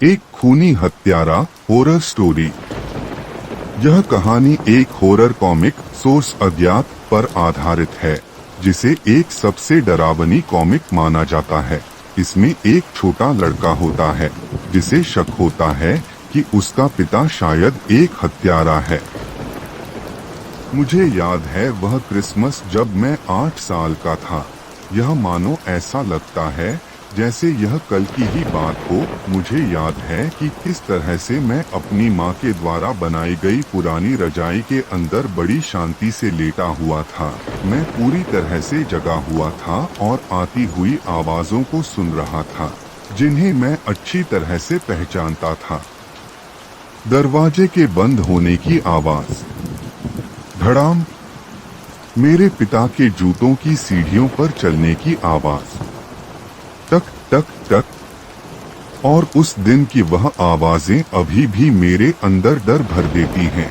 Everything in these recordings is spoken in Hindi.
एक खूनी हत्यारा हॉरर स्टोरी। यह कहानी एक हॉरर कॉमिक सोर्स अज्ञात पर आधारित है, जिसे एक सबसे डरावनी कॉमिक माना जाता है। इसमें एक छोटा लड़का होता है जिसे शक होता है कि उसका पिता शायद एक हत्यारा है। मुझे याद है वह क्रिसमस जब मैं 8 साल का था। यह मानो ऐसा लगता है जैसे यह कल की ही बात हो। मुझे याद है कि किस तरह से मैं अपनी माँ के द्वारा बनाई गई पुरानी रजाई के अंदर बड़ी शांति से लेटा हुआ था। मैं पूरी तरह से जगा हुआ था और आती हुई आवाज़ों को सुन रहा था, जिन्हें मैं अच्छी तरह से पहचानता था। दरवाजे के बंद होने की आवाज़, धड़ाम, मेरे पिता के जूतों की सीढ़ियों पर चलने की आवाज़, टक टक टक, और उस दिन की वह आवाजें अभी भी मेरे अंदर डर भर देती हैं।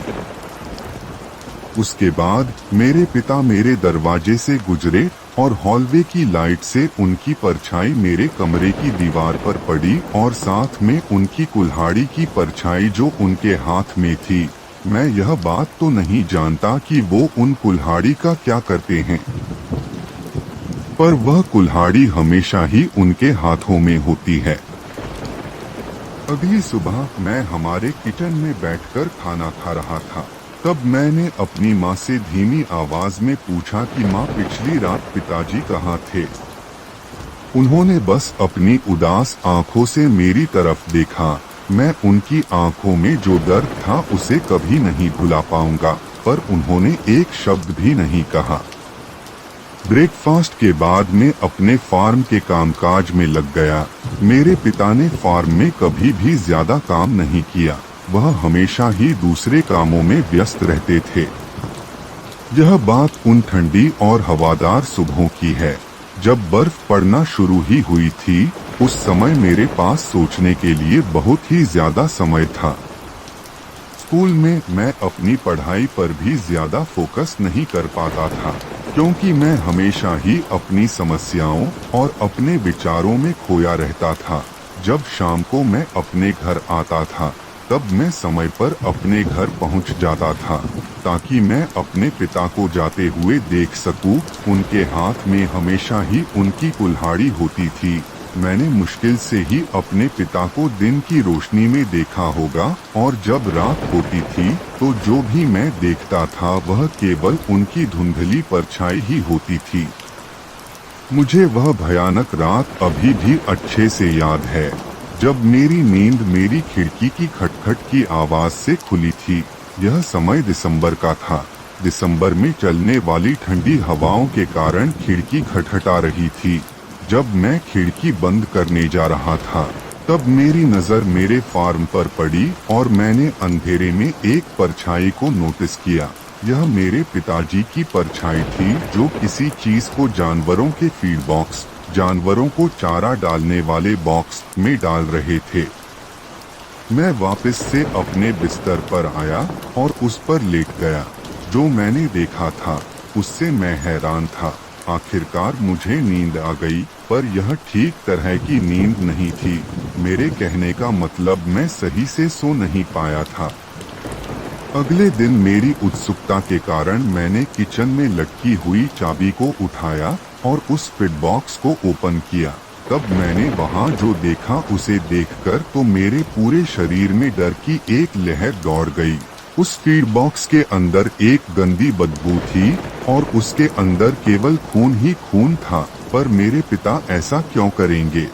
उसके बाद मेरे पिता मेरे दरवाजे से गुजरे और हॉलवे की लाइट से उनकी परछाई मेरे कमरे की दीवार पर पड़ी और साथ में उनकी कुल्हाड़ी की परछाई जो उनके हाथ में थी। मैं यह बात तो नहीं जानता कि वो उन कुल्हाड़ी का क्या करते हैं, पर वह कुल्हाड़ी हमेशा ही उनके हाथों में होती है। अगली सुबह मैं हमारे किचन में बैठकर खाना खा रहा था। तब मैंने अपनी माँ से धीमी आवाज में पूछा कि माँ, पिछली रात पिताजी कहाँ थे? उन्होंने बस अपनी उदास आंखों से मेरी तरफ देखा। मैं उनकी आंखों में जो दर्द था उसे कभी नहीं भुला पाऊंगा, पर उन्होंने एक शब्द भी नहीं कहा। ब्रेकफास्ट के बाद मैं अपने फार्म के कामकाज में लग गया। मेरे पिता ने फार्म में कभी भी ज्यादा काम नहीं किया, वह हमेशा ही दूसरे कामों में व्यस्त रहते थे। यह बात उन ठंडी और हवादार सुबहों की है जब बर्फ पड़ना शुरू ही हुई थी। उस समय मेरे पास सोचने के लिए बहुत ही ज्यादा समय था। स्कूल में मैं अपनी पढ़ाई पर भी ज्यादा फोकस नहीं कर पाता था, क्योंकि मैं हमेशा ही अपनी समस्याओं और अपने विचारों में खोया रहता था। जब शाम को मैं अपने घर आता था, तब मैं समय पर अपने घर पहुंच जाता था ताकि मैं अपने पिता को जाते हुए देख सकूं। उनके हाथ में हमेशा ही उनकी कुल्हाड़ी होती थी। मैंने मुश्किल से ही अपने पिता को दिन की रोशनी में देखा होगा, और जब रात होती थी तो जो भी मैं देखता था वह केवल उनकी धुंधली परछाई ही होती थी। मुझे वह भयानक रात अभी भी अच्छे से याद है, जब मेरी नींद मेरी खिड़की की खटखट की आवाज से खुली थी। यह समय दिसंबर का था। दिसंबर में चलने वाली ठंडी हवाओं के कारण खिड़की खटखटा रही थी। जब मैं खिड़की बंद करने जा रहा था, तब मेरी नजर मेरे फार्म पर पड़ी और मैंने अंधेरे में एक परछाई को नोटिस किया। यह मेरे पिताजी की परछाई थी, जो किसी चीज को जानवरों के फीड बॉक्स, जानवरों को चारा डालने वाले बॉक्स में डाल रहे थे। मैं वापस से अपने बिस्तर पर आया और उस पर लेट गया। जो मैंने देखा था उससे मैं हैरान था। आखिरकार मुझे नींद आ गई, पर यह ठीक तरह की नींद नहीं थी। मेरे कहने का मतलब, मैं सही से सो नहीं पाया था। अगले दिन मेरी उत्सुकता के कारण मैंने किचन में लटकी हुई चाबी को उठाया और उस फीड बॉक्स को ओपन किया। तब मैंने वहां जो देखा उसे देखकर तो मेरे पूरे शरीर में डर की एक लहर दौड़ गई। उस फीड बॉक्स के अंदर एक गंदी बदबू थी और उसके अंदर केवल खून ही खून था। पर मेरे पिता ऐसा क्यों करेंगे?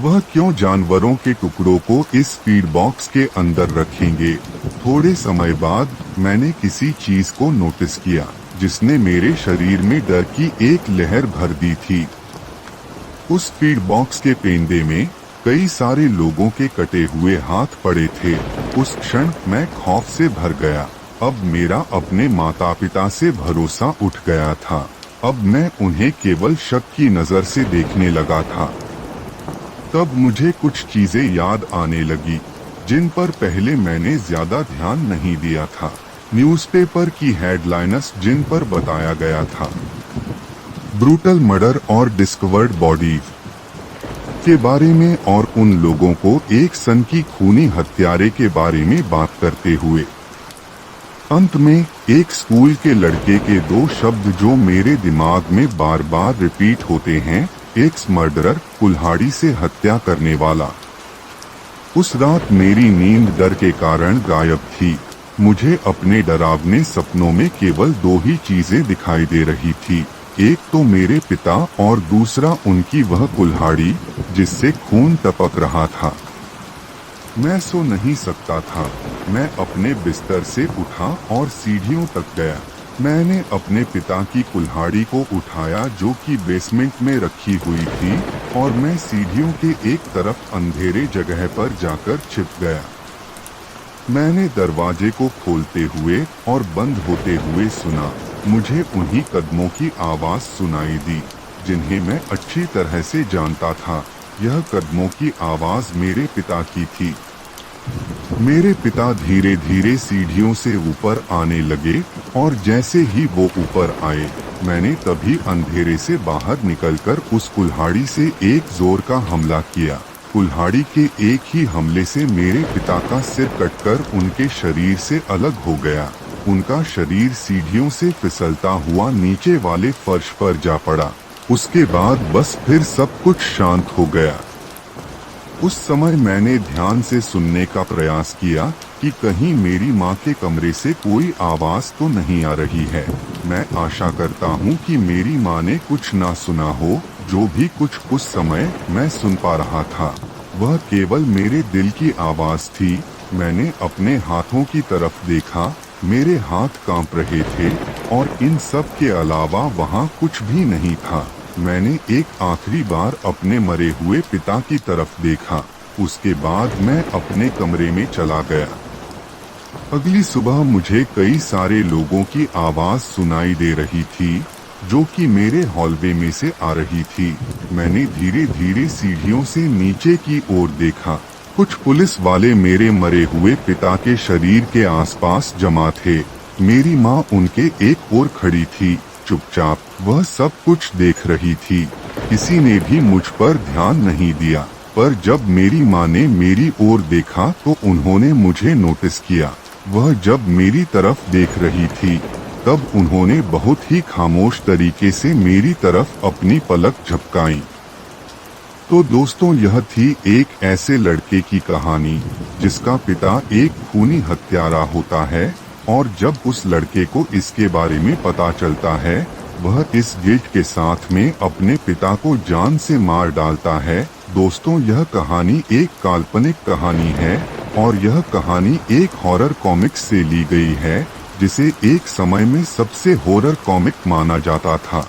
वह क्यों जानवरों के टुकड़ों को इस फीड बॉक्स के अंदर रखेंगे? थोड़े समय बाद मैंने किसी चीज को नोटिस किया जिसने मेरे शरीर में डर की एक लहर भर दी थी। उस फीड बॉक्स के पेंदे में कई सारे लोगों के कटे हुए हाथ पड़े थे। उस क्षण मैं खौफ से भर गया। अब मेरा अपने माता पिता से भरोसा उठ गया था। अब मैं उन्हें केवल शक की नजर से देखने लगा था। तब मुझे कुछ चीजें याद आने लगी, जिन पर पहले मैंने ज्यादा ध्यान नहीं दिया था। न्यूज़पेपर की हेडलाइंस जिन पर बताया गया था, ब्रूटल मर्डर और डिस्कवर्ड बॉडीज। के बारे में और उन लोगों को एक सन की खूनी हत्यारे के बारे में बात करते हुए। अंत में एक स्कूल के लड़के के दो शब्द जो मेरे दिमाग में बार बार रिपीट होते हैं, एक्स मर्डरर, कुल्हाड़ी से हत्या करने वाला। उस रात मेरी नींद डर के कारण गायब थी। मुझे अपने डरावने सपनों में केवल दो ही चीजें दिखाई दे रही थी, एक तो मेरे पिता और दूसरा उनकी वह कुल्हाड़ी जिससे खून टपक रहा था। मैं सो नहीं सकता था। मैं अपने बिस्तर से उठा और सीढ़ियों तक गया। मैंने अपने पिता की कुल्हाड़ी को उठाया जो कि बेसमेंट में रखी हुई थी, और मैं सीढ़ियों के एक तरफ अंधेरे जगह पर जाकर छिप गया। मैंने दरवाजे को खोलते हुए और बंद होते हुए सुना। मुझे उन्हीं कदमों की आवाज सुनाई दी जिन्हें मैं अच्छी तरह से जानता था। यह कदमों की आवाज मेरे पिता की थी। मेरे पिता धीरे धीरे सीढ़ियों से ऊपर आने लगे, और जैसे ही वो ऊपर आए, मैंने तभी अंधेरे से बाहर निकलकर उस कुल्हाड़ी से एक जोर का हमला किया। कुल्हाड़ी के एक ही हमले से मेरे पिता का सिर कटकर उनके शरीर से अलग हो गया। उनका शरीर सीढ़ियों से फिसलता हुआ नीचे वाले फर्श पर जा पड़ा। उसके बाद बस फिर सब कुछ शांत हो गया। उस समय मैंने ध्यान से सुनने का प्रयास किया कि कहीं मेरी माँ के कमरे से कोई आवाज तो नहीं आ रही है। मैं आशा करता हूँ कि मेरी माँ ने कुछ ना सुना हो। जो भी कुछ उस समय मैं सुन पा रहा था वह केवल मेरे दिल की आवाज थी। मैंने अपने हाथों की तरफ देखा। मेरे हाथ कांप रहे थे, और इन सब के अलावा वहाँ कुछ भी नहीं था। मैंने एक आखिरी बार अपने मरे हुए पिता की तरफ देखा। उसके बाद मैं अपने कमरे में चला गया। अगली सुबह मुझे कई सारे लोगों की आवाज सुनाई दे रही थी जो कि मेरे हॉलवे में से आ रही थी। मैंने धीरे धीरे सीढ़ियों से नीचे की ओर देखा। कुछ पुलिस वाले मेरे मरे हुए पिता के शरीर के आसपास जमा थे। मेरी माँ उनके एक ओर खड़ी थी, चुपचाप। वह सब कुछ देख रही थी। किसी ने भी मुझ पर ध्यान नहीं दिया, पर जब मेरी माँ ने मेरी ओर देखा तो उन्होंने मुझे नोटिस किया। वह जब मेरी तरफ देख रही थी तब उन्होंने बहुत ही खामोश तरीके से मेरी तरफ अपनी पलक झपकाई। तो दोस्तों, यह थी एक ऐसे लड़के की कहानी जिसका पिता एक खूनी हत्यारा होता है, और जब उस लड़के को इसके बारे में पता चलता है वह इस गिल्ट के साथ में अपने पिता को जान से मार डालता है। दोस्तों, यह कहानी एक काल्पनिक कहानी है, और यह कहानी एक हॉरर कॉमिक्स से ली गई है जिसे एक समय में सबसे हॉरर कॉमिक माना जाता था।